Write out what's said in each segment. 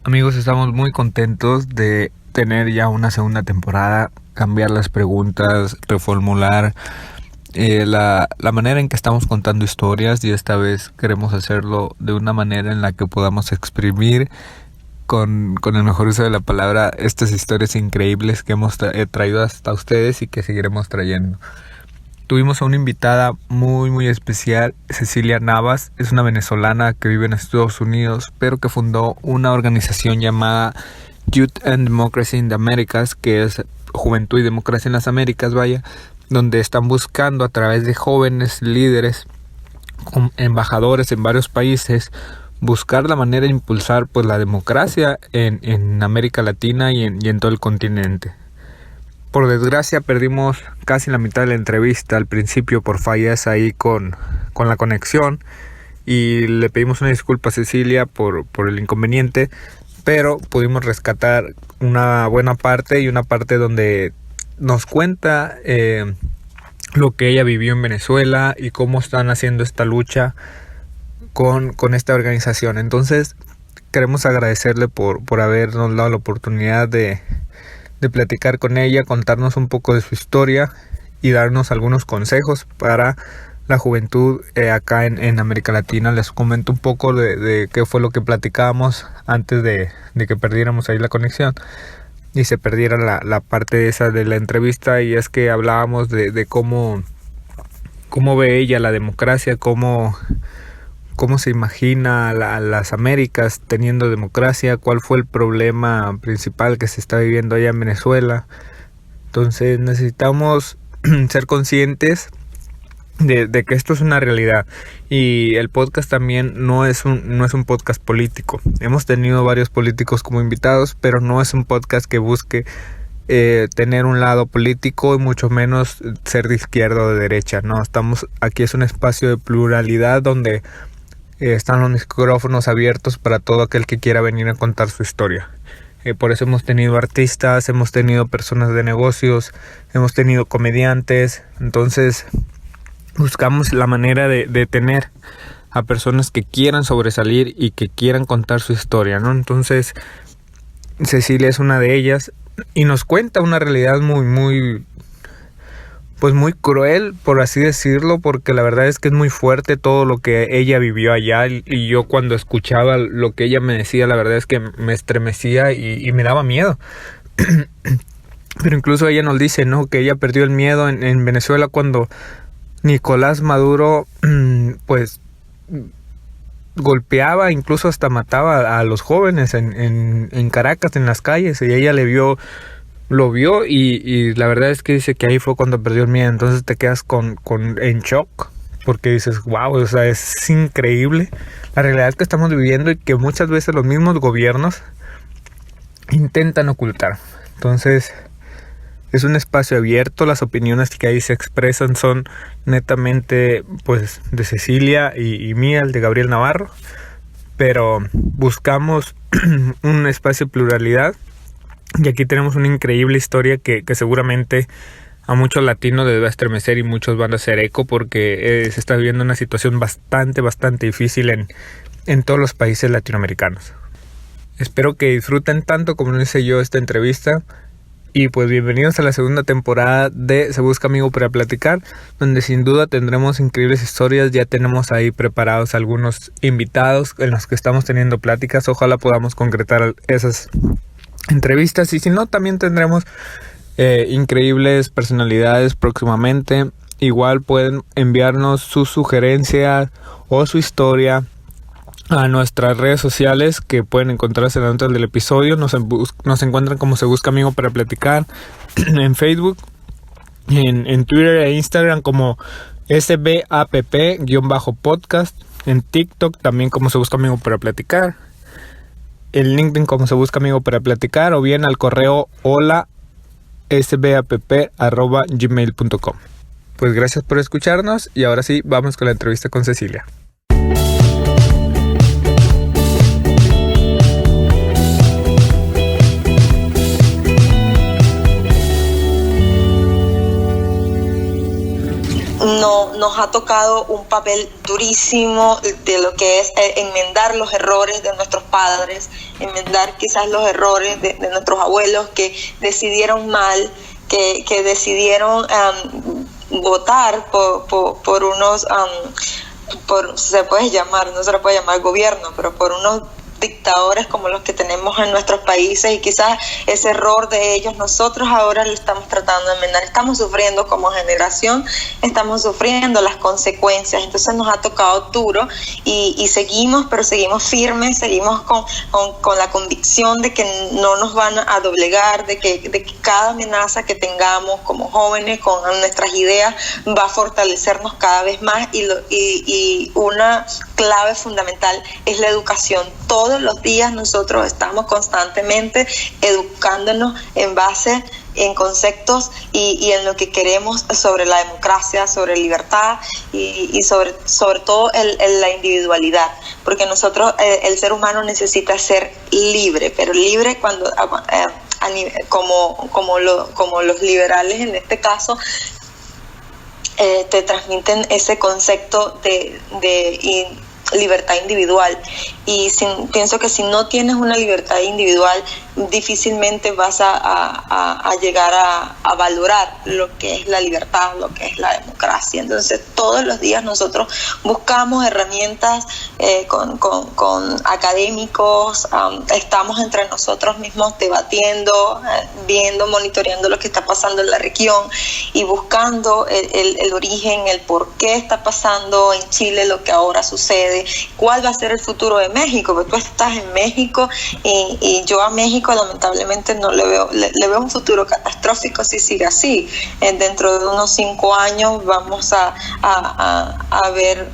Amigos, estamos muy contentos de tener ya una segunda temporada, cambiar las preguntas, reformular la manera en que estamos contando historias, y esta vez queremos hacerlo de una manera en la que podamos exprimir con el mejor uso de la palabra estas historias increíbles que hemos traído hasta ustedes y que seguiremos trayendo. Tuvimos a una invitada muy especial, Cecilia Navas. Es una venezolana que vive en Estados Unidos, pero que fundó una organización llamada Youth and Democracy in the Americas, que es Juventud y Democracia en las Américas, donde están buscando a través de jóvenes líderes, embajadores en varios países, buscar la manera de impulsar pues la democracia en América Latina y en todo el continente. Por desgracia perdimos casi la mitad de la entrevista al principio por fallas ahí con la conexión, y le pedimos una disculpa a Cecilia por el inconveniente, pero pudimos rescatar una buena parte, y una parte donde nos cuenta lo que ella vivió en Venezuela y cómo están haciendo esta lucha con esta organización. Entonces queremos agradecerle por habernos dado la oportunidad de platicar con ella, contarnos un poco de su historia y darnos algunos consejos para la juventud acá en América Latina. Les comento un poco de qué fue lo que platicábamos antes de que perdiéramos ahí la conexión y se perdiera la parte esa de la entrevista, y es que hablábamos de cómo ve ella la democracia, cómo se imagina las Américas teniendo democracia, cuál fue el problema principal que se está viviendo allá en Venezuela. Entonces necesitamos ser conscientes de que esto es una realidad, y el podcast también no es un podcast político. Hemos tenido varios políticos como invitados, pero no es un podcast que busque tener un lado político, y mucho menos ser de izquierda o de derecha. No, aquí es un espacio de pluralidad donde están los micrófonos abiertos para todo aquel que quiera venir a contar su historia. Por eso hemos tenido artistas, hemos tenido personas de negocios, hemos tenido comediantes. Entonces buscamos la manera de tener a personas que quieran sobresalir y que quieran contar su historia, ¿no? Entonces Cecilia es una de ellas y nos cuenta una realidad muy cruel, por así decirlo, porque la verdad es que es muy fuerte todo lo que ella vivió allá, y yo cuando escuchaba lo que ella me decía, la verdad es que me estremecía y me daba miedo. Pero incluso ella nos dice, ¿no?, que ella perdió el miedo en Venezuela cuando Nicolás Maduro pues golpeaba, incluso hasta mataba a los jóvenes en Caracas, en las calles, y ella lo vio y la verdad es que dice que ahí fue cuando perdió el miedo. Entonces te quedas en shock, porque dices, wow, o sea, es increíble la realidad que estamos viviendo y que muchas veces los mismos gobiernos intentan ocultar. Entonces es un espacio abierto, las opiniones que ahí se expresan son netamente pues de Cecilia y mía, el de Gabriel Navarro, pero buscamos un espacio de pluralidad. Y aquí tenemos una increíble historia que seguramente a muchos latinos les va a estremecer y muchos van a hacer eco, porque se está viviendo una situación bastante difícil en todos los países latinoamericanos. Espero que disfruten tanto como lo hice yo esta entrevista. Y pues bienvenidos a la segunda temporada de Se Busca Amigo para Platicar, donde sin duda tendremos increíbles historias. Ya tenemos ahí preparados algunos invitados en los que estamos teniendo pláticas. Ojalá podamos concretar esas entrevistas, y si no, también tendremos increíbles personalidades próximamente. Igual pueden enviarnos sus sugerencias o su historia a nuestras redes sociales, que pueden encontrarse en la nota del episodio. Nos encuentran como Se Busca Amigo para Platicar en Facebook, en Twitter e Instagram como SBAPP-podcast, en TikTok también como Se Busca Amigo para Platicar, en LinkedIn como Se Busca Amigo para Platicar, o bien al correo hola@sbapp@gmail.com. Pues gracias por escucharnos, y ahora sí, vamos con la entrevista con Cecilia. no, nos ha tocado un papel durísimo de lo que es enmendar los errores de nuestros padres, enmendar quizás los errores de nuestros abuelos que decidieron mal, que decidieron votar por unos, se puede llamar, no se le puede llamar gobierno, pero por unos dictadores como los que tenemos en nuestros países, y quizás ese error de ellos nosotros ahora lo estamos tratando de enmendar. Estamos sufriendo como generación, estamos sufriendo las consecuencias, entonces nos ha tocado duro y seguimos, pero seguimos firmes, seguimos con la convicción de que no nos van a doblegar, de que cada amenaza que tengamos como jóvenes con nuestras ideas va a fortalecernos cada vez más, y una clave fundamental es la educación. Todos los días nosotros estamos constantemente educándonos en conceptos y en lo que queremos sobre la democracia, sobre libertad y sobre todo la individualidad, porque nosotros, el ser humano necesita ser libre, pero libre cuando como los liberales en este caso te transmiten ese concepto de libertad individual, y pienso que si no tienes una libertad individual difícilmente vas a llegar a valorar lo que es la libertad, lo que es la democracia. Entonces todos los días nosotros buscamos herramientas con académicos, estamos entre nosotros mismos debatiendo, viendo, monitoreando lo que está pasando en la región y buscando el origen, el por qué está pasando en Chile lo que ahora sucede, cuál va a ser el futuro de México, porque tú estás en México y yo a México lamentablemente no le veo un futuro catastrófico si sigue así. Dentro de unos 5 años vamos a ver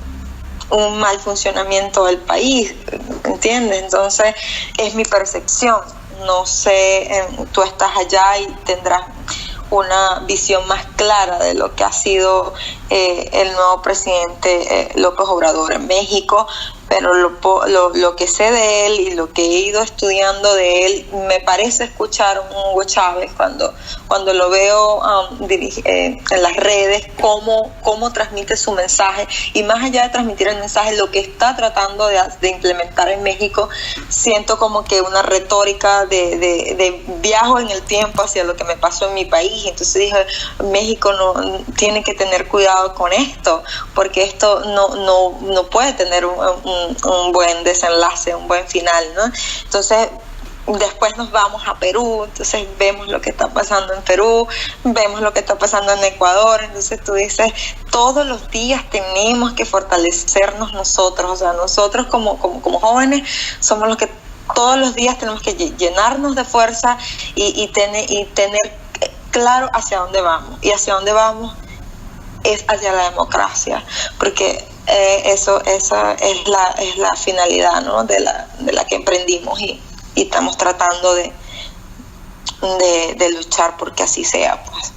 un mal funcionamiento del país, ¿entiendes? Entonces es mi percepción, no sé, tú estás allá y tendrás una visión más clara de lo que ha sido el nuevo presidente López Obrador en México, pero lo que sé de él y lo que he ido estudiando de él, me parece escuchar a un Hugo Chávez cuando lo veo en las redes, cómo transmite su mensaje, y más allá de transmitir el mensaje, lo que está tratando de implementar en México, siento como que una retórica de viajo en el tiempo hacia lo que me pasó en mi país. Entonces dije, México no tiene que tener cuidado con esto, porque esto no puede tener un buen desenlace, un buen final, ¿no? Entonces después nos vamos a Perú, entonces vemos lo que está pasando en Perú, vemos lo que está pasando en Ecuador. Entonces tú dices, todos los días tenemos que fortalecernos nosotros, o sea, nosotros como jóvenes somos los que todos los días tenemos que llenarnos de fuerza y tener claro hacia dónde vamos, y hacia dónde vamos es hacia la democracia, porque esa es la finalidad, ¿no? de la que emprendimos, y estamos tratando de luchar porque así sea, pues.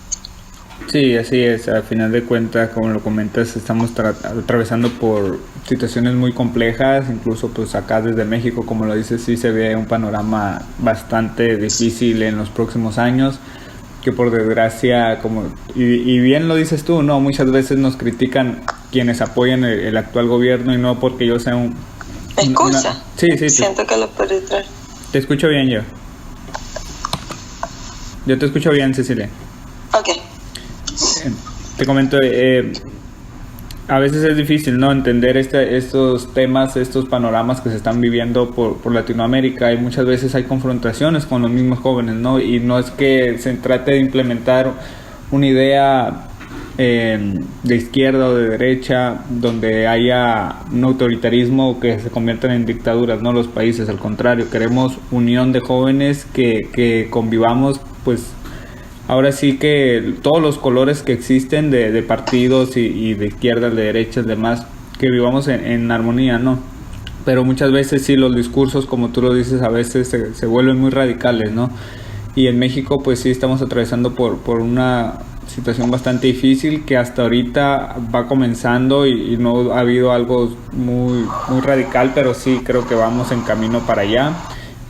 Sí, así es. Al final de cuentas, como lo comentas, estamos atravesando por situaciones muy complejas. Incluso pues acá desde México, como lo dices, sí se ve un panorama bastante difícil en los próximos años, que por desgracia, y bien lo dices tú, no, muchas veces nos critican quienes apoyan el actual gobierno, y no porque yo sea ¿Me escucha? Sí. Siento que lo perdí. Te escucho bien yo. Yo te escucho bien, Cecilia. Ok. Te comento, a veces es difícil, ¿no?, entender estos temas, estos panoramas que se están viviendo por Latinoamérica, y muchas veces hay confrontaciones con los mismos jóvenes, ¿no? Y no es que se trate de implementar una idea de izquierda o de derecha donde haya un autoritarismo que se conviertan en dictaduras, no los países. Al contrario, queremos unión de jóvenes que convivamos, pues ahora sí que todos los colores que existen de partidos y de izquierdas, de derechas, demás, que vivamos en armonía, ¿no? Pero muchas veces sí, los discursos, como tú lo dices, a veces se vuelven muy radicales, ¿no? Y en México pues sí estamos atravesando por una situación bastante difícil, que hasta ahorita va comenzando y no ha habido algo muy radical, pero sí creo que vamos en camino para allá.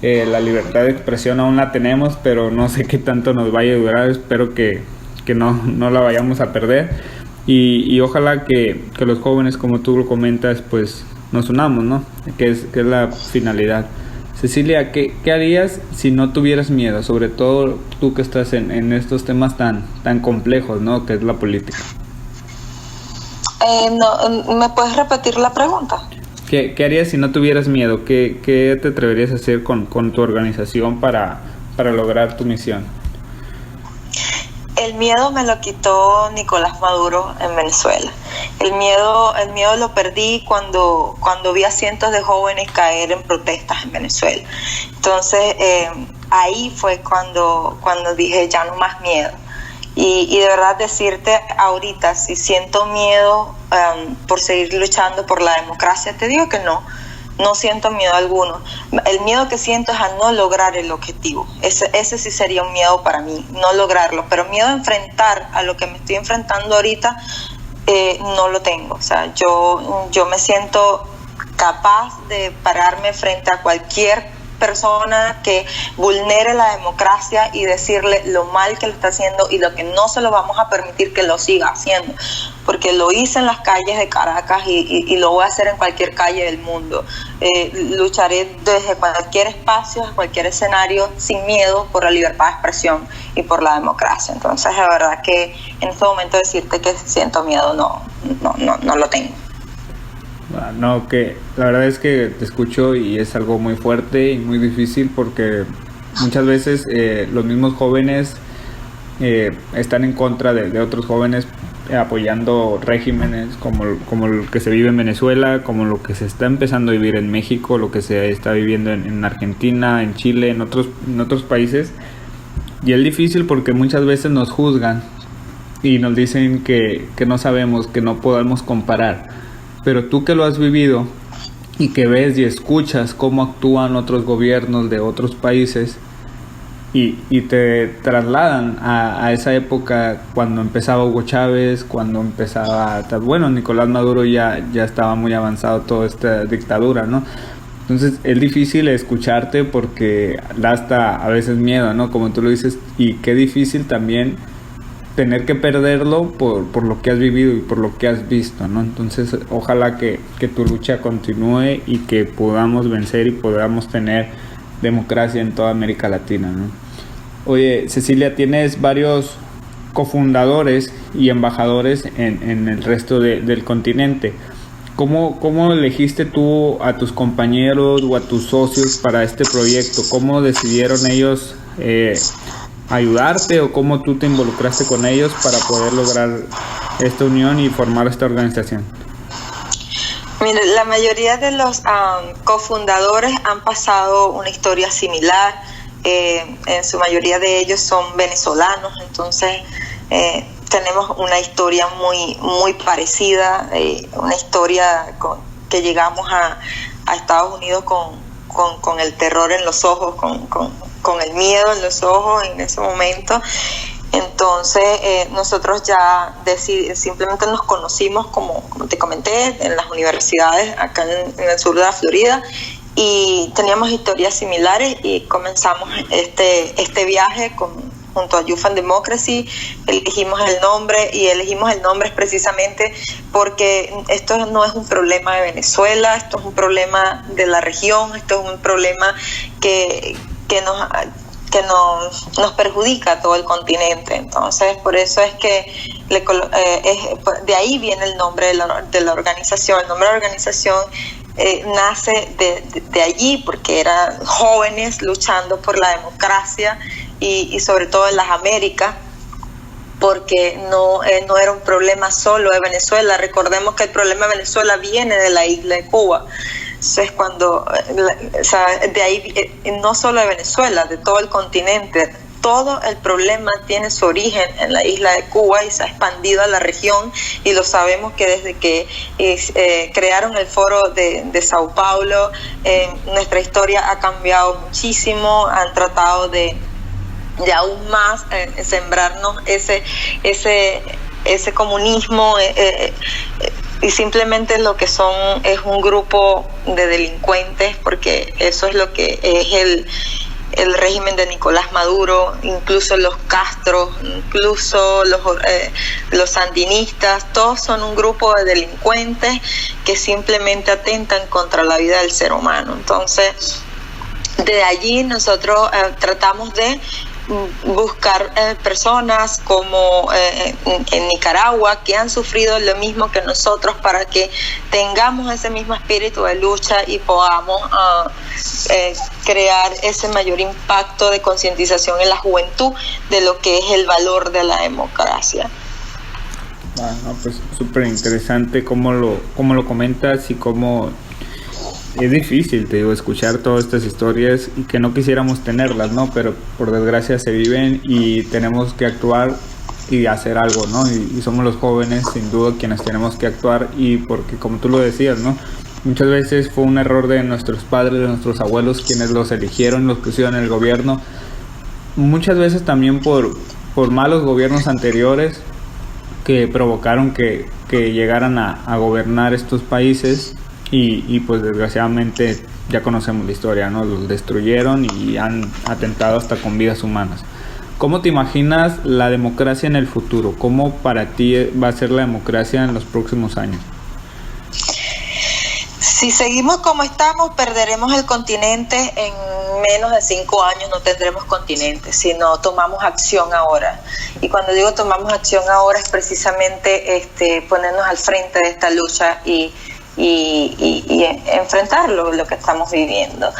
La libertad de expresión aún la tenemos, pero no sé qué tanto nos vaya a durar. Espero que no la vayamos a perder. y ojalá que los jóvenes, como tú lo comentas, pues nos unamos, ¿no? Que es la finalidad. Cecilia, ¿qué harías si no tuvieras miedo? Sobre todo tú que estás en estos temas tan complejos, ¿no? Que es la política. No, ¿me puedes repetir la pregunta? ¿Qué harías si no tuvieras miedo? ¿Qué te atreverías a hacer con tu organización para lograr tu misión? El miedo me lo quitó Nicolás Maduro en Venezuela. El miedo lo perdí cuando vi a cientos de jóvenes caer en protestas en Venezuela. Entonces ahí fue cuando dije ya no más miedo. Y de verdad decirte ahorita, si siento miedo por seguir luchando por la democracia, te digo que no siento miedo alguno. El miedo que siento es a no lograr el objetivo. Ese sí sería un miedo para mí, no lograrlo. Pero miedo a enfrentar a lo que me estoy enfrentando ahorita, no lo tengo. O sea, yo me siento capaz de pararme frente a cualquier persona que vulnere la democracia y decirle lo mal que lo está haciendo y lo que no se lo vamos a permitir que lo siga haciendo, porque lo hice en las calles de Caracas y lo voy a hacer en cualquier calle del mundo. Lucharé desde cualquier espacio, desde cualquier escenario, sin miedo, por la libertad de expresión y por la democracia. Entonces, de verdad que en este momento decirte que siento miedo no lo tengo. No, que la verdad es que te escucho y es algo muy fuerte y muy difícil, porque muchas veces los mismos jóvenes están en contra de otros jóvenes, apoyando regímenes como el que se vive en Venezuela, como lo que se está empezando a vivir en México, lo que se está viviendo en Argentina, en Chile, en otros países. Y es difícil porque muchas veces nos juzgan y nos dicen que no sabemos, que no podemos comparar. Pero tú que lo has vivido y que ves y escuchas cómo actúan otros gobiernos de otros países y te trasladan a esa época cuando empezaba Hugo Chávez, cuando empezaba, bueno, Nicolás Maduro ya estaba muy avanzado toda esta dictadura, ¿no? Entonces es difícil escucharte porque da hasta a veces miedo, ¿no? Como tú lo dices, y qué difícil también tener que perderlo por lo que has vivido y por lo que has visto, ¿no? Entonces, ojalá que tu lucha continúe y que podamos vencer y podamos tener democracia en toda América Latina, ¿no? Oye, Cecilia, tienes varios cofundadores y embajadores en el resto del continente. ¿Cómo elegiste tú a tus compañeros o a tus socios para este proyecto? ¿Cómo decidieron ellos ayudarte, o cómo tú te involucraste con ellos para poder lograr esta unión y formar esta organización? Mire, la mayoría de los cofundadores han pasado una historia similar. En su mayoría de ellos son venezolanos, entonces tenemos una historia muy parecida, una historia que llegamos a Estados Unidos con el terror en los ojos, con el miedo en los ojos en ese momento. Entonces nosotros ya simplemente nos conocimos, como te comenté, en las universidades acá en el sur de la Florida, y teníamos historias similares y comenzamos este viaje junto a Youth and Democracy. Elegimos el nombre precisamente porque esto no es un problema de Venezuela, esto es un problema de la región, esto es un problema que nos perjudica a todo el continente. Entonces, por eso es que de ahí viene el nombre de la organización. El nombre de la organización nace de allí, porque eran jóvenes luchando por la democracia y sobre todo en las Américas, porque no era un problema solo de Venezuela. Recordemos que el problema de Venezuela viene de la isla de Cuba. Entonces, de ahí, no solo de Venezuela, de todo el continente, todo el problema tiene su origen en la isla de Cuba y se ha expandido a la región, y lo sabemos que desde que crearon el foro de Sao Paulo, nuestra historia ha cambiado muchísimo. Han tratado de aún más sembrarnos ese comunismo, y simplemente lo que son es un grupo de delincuentes, porque eso es lo que es el régimen de Nicolás Maduro, incluso los Castro, incluso los sandinistas, todos son un grupo de delincuentes que simplemente atentan contra la vida del ser humano. Entonces, de allí nosotros tratamos de buscar personas como en Nicaragua que han sufrido lo mismo que nosotros, para que tengamos ese mismo espíritu de lucha y podamos crear ese mayor impacto de concientización en la juventud de lo que es el valor de la democracia. Pues súper interesante cómo lo comentas y cómo es difícil, te digo, escuchar todas estas historias y que no quisiéramos tenerlas, ¿no? Pero por desgracia se viven y tenemos que actuar y hacer algo, ¿no? Y somos los jóvenes, sin duda, quienes tenemos que actuar, y porque, como tú lo decías, ¿no? Muchas veces fue un error de nuestros padres, de nuestros abuelos, quienes los eligieron, los pusieron en el gobierno. Muchas veces también por malos gobiernos anteriores que provocaron que llegaran a gobernar estos países. Y pues desgraciadamente ya conocemos la historia, ¿no? Los destruyeron y han atentado hasta con vidas humanas. ¿Cómo te imaginas la democracia en el futuro? ¿Cómo para ti va a ser la democracia en los próximos años? Si seguimos como estamos, perderemos el continente. En menos de 5 años no tendremos continente, si no tomamos acción ahora. Y cuando digo tomamos acción ahora, es precisamente ponernos al frente de esta lucha y enfrentarlo, lo que estamos viviendo.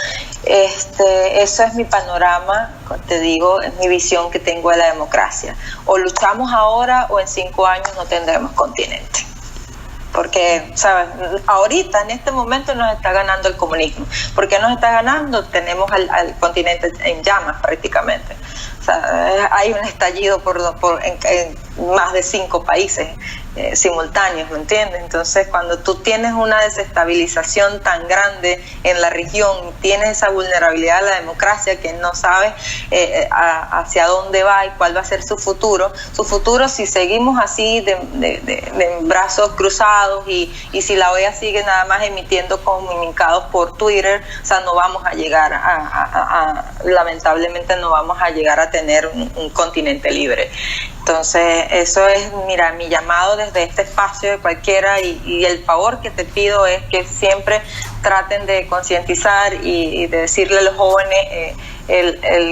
Eso es mi panorama, te digo, es mi visión que tengo de la democracia. O luchamos ahora o en 5 años no tendremos continente. Porque, ¿sabes? Ahorita, en este momento, nos está ganando el comunismo. ¿Por qué nos está ganando? Tenemos al continente en llamas prácticamente. O sea, hay un estallido en más de 5 países simultáneos, ¿me entiendes? Entonces, cuando tú tienes una desestabilización tan grande en la región, tienes esa vulnerabilidad a la democracia, que no sabes hacia dónde va y cuál va a ser su futuro, si seguimos así de brazos cruzados y si la OEA sigue nada más emitiendo comunicados por Twitter, o sea, no vamos a llegar lamentablemente no vamos a llegar a tener un continente libre. Entonces, eso es, mira, mi llamado desde este espacio de cualquiera, y el favor que te pido es que siempre traten de concientizar y de decirle a los jóvenes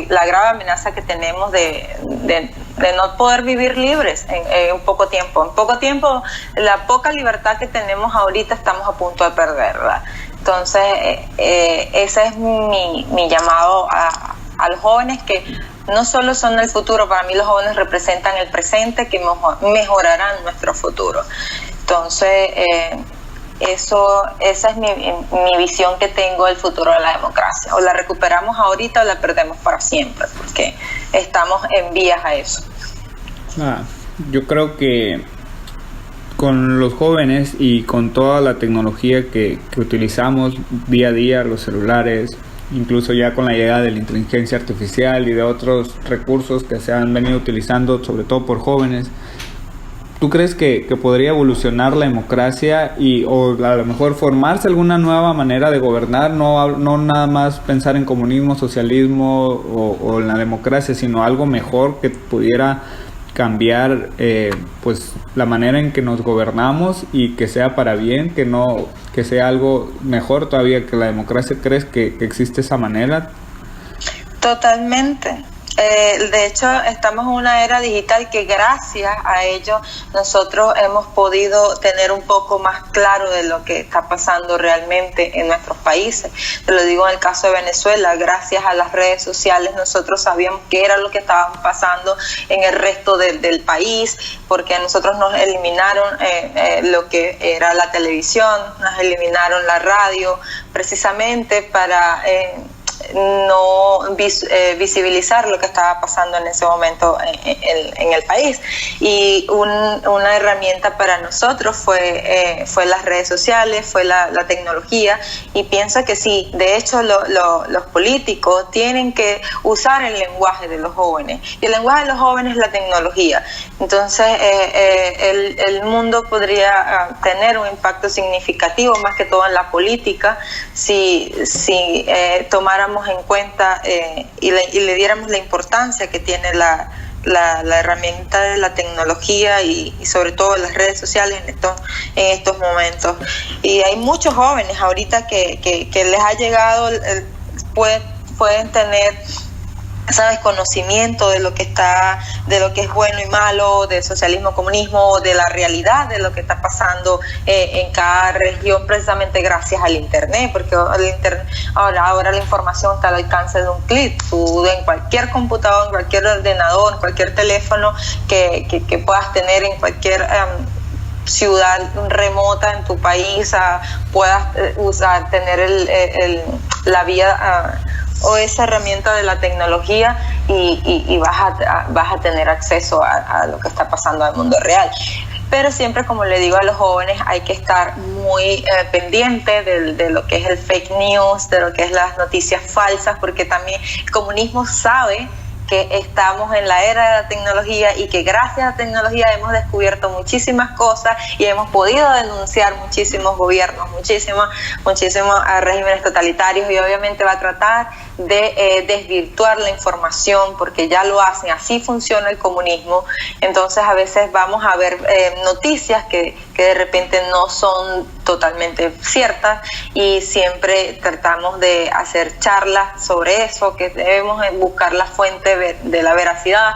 la grave amenaza que tenemos de no poder vivir libres en poco tiempo. En poco tiempo, la poca libertad que tenemos ahorita estamos a punto de perderla. Entonces, ese es mi llamado a los jóvenes, que no solo son el futuro. Para mí los jóvenes representan el presente, que mejorarán nuestro futuro. Entonces, esa es mi visión que tengo del futuro de la democracia. O la recuperamos ahorita o la perdemos para siempre, porque estamos en vías a eso. Yo creo que con los jóvenes y con toda la tecnología que utilizamos día a día, los celulares, incluso ya con la llegada de la inteligencia artificial y de otros recursos que se han venido utilizando, sobre todo por jóvenes, ¿tú crees que podría evolucionar la democracia o a lo mejor formarse alguna nueva manera de gobernar? No nada más pensar en comunismo, socialismo o en la democracia, sino algo mejor que pudiera cambiar pues la manera en que nos gobernamos y que sea para bien, que sea algo mejor todavía que la democracia. ¿Crees que existe esa manera? Totalmente. De hecho, estamos en una era digital que gracias a ello nosotros hemos podido tener un poco más claro de lo que está pasando realmente en nuestros países. Te lo digo en el caso de Venezuela, gracias a las redes sociales nosotros sabíamos qué era lo que estaba pasando en el resto del país, porque a nosotros nos eliminaron lo que era la televisión, nos eliminaron la radio, precisamente para no visibilizar lo que estaba pasando en ese momento en el país. Y una herramienta para nosotros fue las redes sociales, fue la tecnología, y pienso que sí, de hecho los políticos tienen que usar el lenguaje de los jóvenes, y el lenguaje de los jóvenes es la tecnología. Entonces el mundo podría tener un impacto significativo, más que todo en la política, si tomáramos tomáramos en cuenta y le diéramos la importancia que tiene la herramienta de la tecnología y sobre todo las redes sociales en estos momentos. Y hay muchos jóvenes ahorita que les ha llegado, pueden tener, ¿sabes?, conocimiento de lo que es bueno y malo, del socialismo, comunismo, de la realidad de lo que está pasando en cada región, precisamente gracias al internet, porque ahora la información está al alcance de un clic. Tú en cualquier computador, en cualquier ordenador, en cualquier teléfono que puedas tener en cualquier ciudad remota en tu país, puedas tener la vía o esa herramienta de la tecnología y vas a tener acceso a lo que está pasando en el mundo real. Pero siempre, como le digo a los jóvenes, hay que estar muy pendiente de lo que es el fake news, de lo que es las noticias falsas, porque también el comunismo sabe que estamos en la era de la tecnología y que gracias a la tecnología hemos descubierto muchísimas cosas y hemos podido denunciar muchísimos gobiernos, muchísimos regímenes totalitarios, y obviamente va a tratar de desvirtuar la información, porque ya lo hacen, así funciona el comunismo. Entonces a veces vamos a ver noticias que de repente no son totalmente ciertas, y siempre tratamos de hacer charlas sobre eso, que debemos buscar la fuente de la veracidad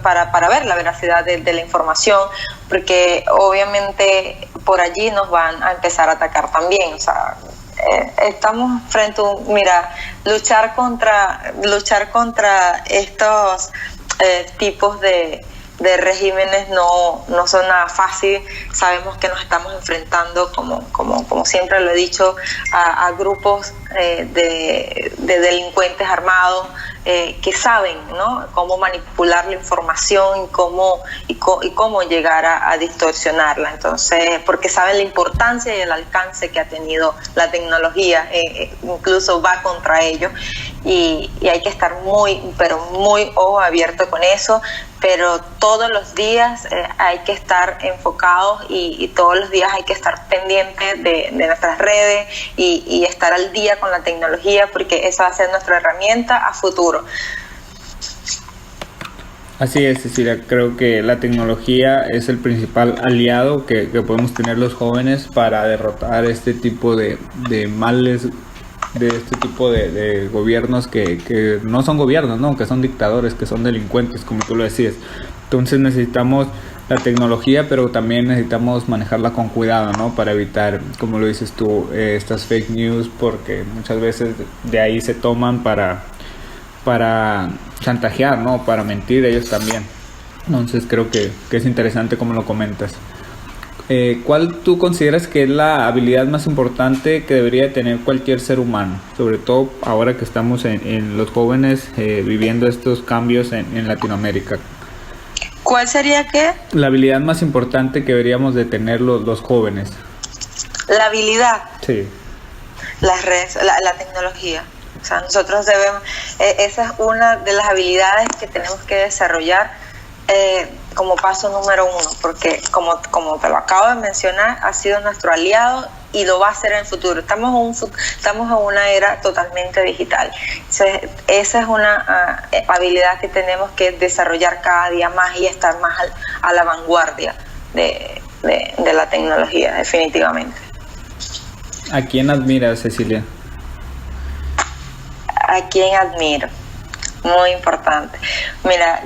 para ver la veracidad de la información, porque obviamente por allí nos van a empezar a atacar también. O sea, estamos frente a luchar contra estos tipos de regímenes no son nada fácil. Sabemos que nos estamos enfrentando, como siempre lo he dicho, a grupos de delincuentes armados que saben, ¿no?, cómo manipular la información y cómo llegar a distorsionarla. Entonces, porque saben la importancia y el alcance que ha tenido la tecnología, incluso va contra ellos, y hay que estar muy ojo abierto con eso. Pero todos los días hay que estar enfocados y todos los días hay que estar pendientes de nuestras redes y estar al día con la tecnología, porque esa va a ser nuestra herramienta a futuro. Así es, Cecilia. Creo que la tecnología es el principal aliado que podemos tener los jóvenes para derrotar este tipo de males, de este tipo de gobiernos que no son gobiernos, ¿no?, que son dictadores, que son delincuentes, como tú lo decías. Entonces necesitamos la tecnología, pero también necesitamos manejarla con cuidado, ¿no?, para evitar, como lo dices tú, estas fake news, porque muchas veces de ahí se toman para chantajear, ¿no?, para mentir ellos también. Entonces creo que es interesante como lo comentas. ¿Cuál tú consideras que es la habilidad más importante que debería tener cualquier ser humano? Sobre todo ahora que estamos en los jóvenes viviendo estos cambios en Latinoamérica. ¿Cuál sería qué? La habilidad más importante que deberíamos de tener los jóvenes. La habilidad. Sí. Las redes, la tecnología. O sea, nosotros debemos, esa es una de las habilidades que tenemos que desarrollar como paso número uno, porque como te lo acabo de mencionar, ha sido nuestro aliado y lo va a ser en el futuro. Estamos en una era totalmente digital. Entonces, esa es una habilidad que tenemos que desarrollar cada día más y estar más a la vanguardia de la tecnología, definitivamente. ¿A quién admiras, Cecilia? ¿A quién admiro? Muy importante. Mira,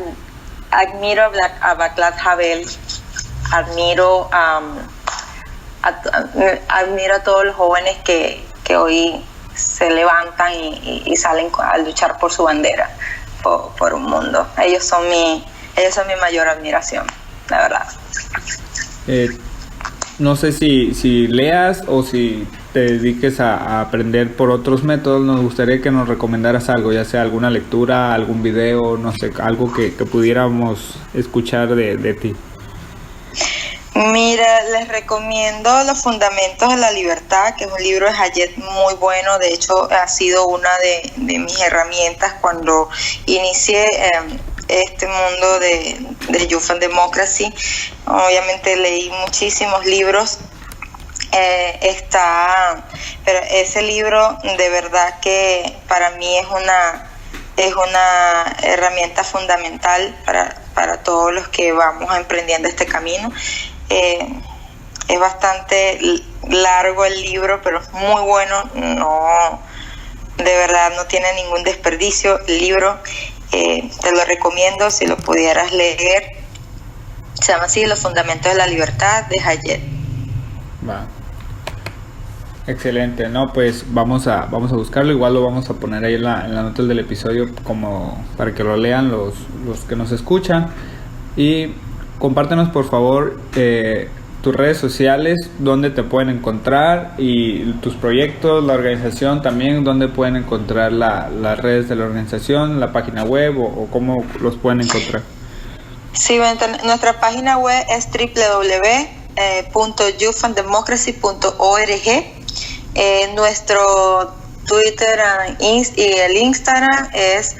admiro a Václav Havel, admiro a todos los jóvenes que hoy se levantan y salen a luchar por su bandera, por un mundo. Ellos son mi mayor admiración, la verdad. No sé si leas o si te dediques a aprender por otros métodos. Nos gustaría que nos recomendaras algo, ya sea alguna lectura, algún video, no sé, algo que pudiéramos escuchar de ti. Mira, les recomiendo Los Fundamentos de la Libertad, que es un libro de Hayek muy bueno. De hecho, ha sido una de mis herramientas cuando inicié este mundo de Youth and Democracy. Obviamente leí muchísimos libros Pero ese libro de verdad que para mí es una herramienta fundamental para todos los que vamos emprendiendo este camino. Es bastante largo el libro, pero es muy bueno. No, de verdad no tiene ningún desperdicio el libro. Te lo recomiendo si lo pudieras leer. Se llama así Los Fundamentos de la Libertad, de Hayek. Va. Excelente, no, pues vamos a buscarlo, igual lo vamos a poner ahí en la nota del episodio como para que lo lean los que nos escuchan. Y compártenos por favor tus redes sociales, dónde te pueden encontrar, y tus proyectos, la organización también, dónde pueden encontrar las redes de la organización, la página web o cómo los pueden encontrar. Sí, nuestra página web es www.youthandemocracy.org. Nuestro Twitter y el Instagram es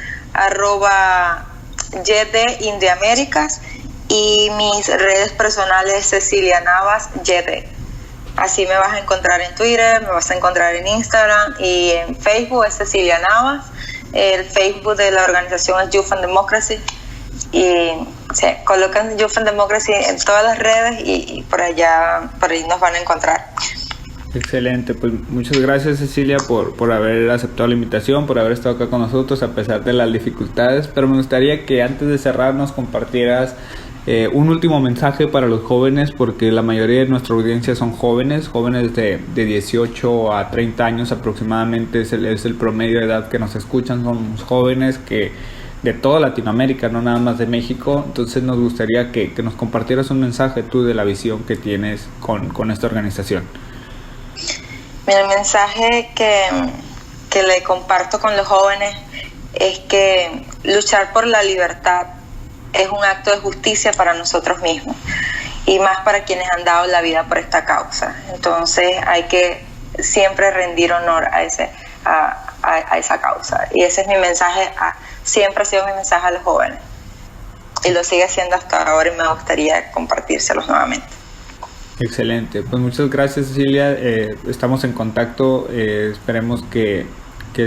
@YDIndiamericas, y mis redes personales Cecilia Navas YD. Así me vas a encontrar en Twitter, me vas a encontrar en Instagram, y en Facebook es Cecilia Navas. El Facebook de la organización es Youth and Democracy, y colocan Youth and Democracy en todas las redes y por ahí nos van a encontrar. Excelente, pues muchas gracias Cecilia por haber aceptado la invitación, por haber estado acá con nosotros a pesar de las dificultades, pero me gustaría que antes de cerrar nos compartieras un último mensaje para los jóvenes, porque la mayoría de nuestra audiencia son jóvenes de 18 a 30 años aproximadamente, es el promedio de edad que nos escuchan, son jóvenes que de toda Latinoamérica, no nada más de México. Entonces nos gustaría que nos compartieras un mensaje tú de la visión que tienes con esta organización. Mira, el mensaje que le comparto con los jóvenes es que luchar por la libertad es un acto de justicia para nosotros mismos, y más para quienes han dado la vida por esta causa. Entonces hay que siempre rendir honor a esa causa, y ese es mi mensaje, siempre ha sido mi mensaje a los jóvenes, y lo sigue siendo hasta ahora, y me gustaría compartírselos nuevamente. Excelente, pues muchas gracias Cecilia, estamos en contacto, esperemos que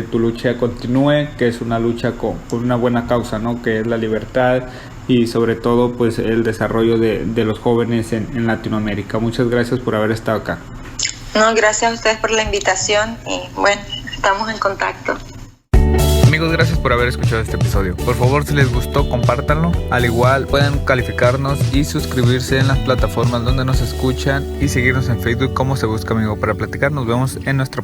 tu lucha continúe, que es una lucha con una buena causa, ¿no? Que es la libertad y sobre todo pues el desarrollo de los jóvenes en Latinoamérica. Muchas gracias por haber estado acá. No, gracias a ustedes por la invitación, y bueno, estamos en contacto. Amigos, gracias por haber escuchado este episodio. Por favor, si les gustó, compártanlo. Al igual, pueden calificarnos y suscribirse en las plataformas donde nos escuchan, y seguirnos en Facebook como Se Busca Amigo para platicar. Nos vemos en nuestro